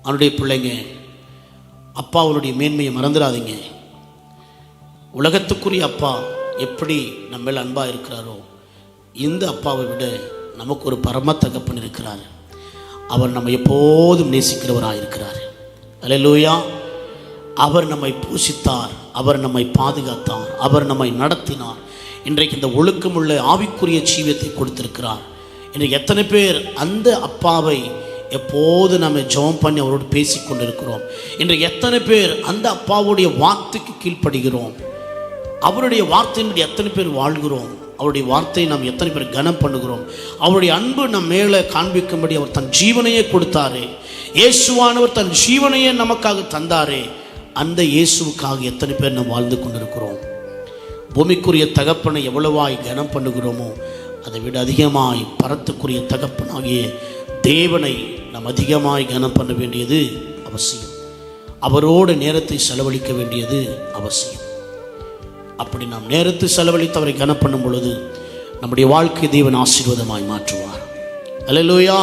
அவனுடைய பிள்ளைங்க, அப்பாவுடைய மேன்மையை மறந்துடாதீங்க. உலகத்துக்குரிய அப்பா எப்படி நம்ம மேல் அன்பாக இருக்கிறாரோ, இந்த அப்பாவை விட நமக்கு ஒரு பரம தகப்பன் இருக்கிறார். அவர் நம்ம எப்போதும் நேசிக்கிறவராக இருக்கிறார். அல்லேலூயா. அவர் நம்மை போஷித்தார், அவர் நம்மை பாதுகாத்தார், அவர் நம்மை நடத்தினார். இன்றைக்கு இந்த ஒழுக்கமுள்ள ஆவிக்குரிய ஜீவியத்தை கொடுத்திருக்கிறார். இன்றைக்கு எத்தனை பேர் அந்த அப்பாவை எப்போது நம்ம ஜெபம் பண்ணி அவரோடு பேசி கொண்டிருக்கிறோம்? இன்றைக்கு எத்தனை பேர் அந்த அப்பாவுடைய வார்த்தைக்கு கீழ்ப்படுகிறோம்? அவருடைய வார்த்தையினுடைய எத்தனை பேர் வாழ்கிறோம்? அவருடைய வார்த்தையை நாம் எத்தனை பேர் கனம் பண்ணுகிறோம்? அவருடைய அன்பு நம் மேலே காண்பிக்கும்படி அவர் தன் ஜீவனையே கொடுத்தாரே. இயேசுவானவர் தன் ஜீவனையே நமக்காக தந்தாரே. அந்த இயேசுவுக்காக எத்தனை பேர் நாம் வாழ்ந்து கொண்டிருக்கிறோம்? பூமிக்குரிய தகப்பனை எவ்வளவாய் கனம் பண்ணுகிறோமோ அதை விட அதிகமாய் பரத்துக்குரிய தகப்பனாகிய தேவனை நாம் அதிகமாய் கனம் பண்ண வேண்டியது அவசியம். அவரோடு நேரத்தை செலவழிக்க வேண்டியது அவசியம். அப்படி நாம் நேரத்தை செலவழித்து அவரை கனம் பண்ணும் பொழுது நம்முடைய வாழ்க்கை தேவன் ஆசீர்வாதமாய் மாற்றுவார். அல்லேலூயா.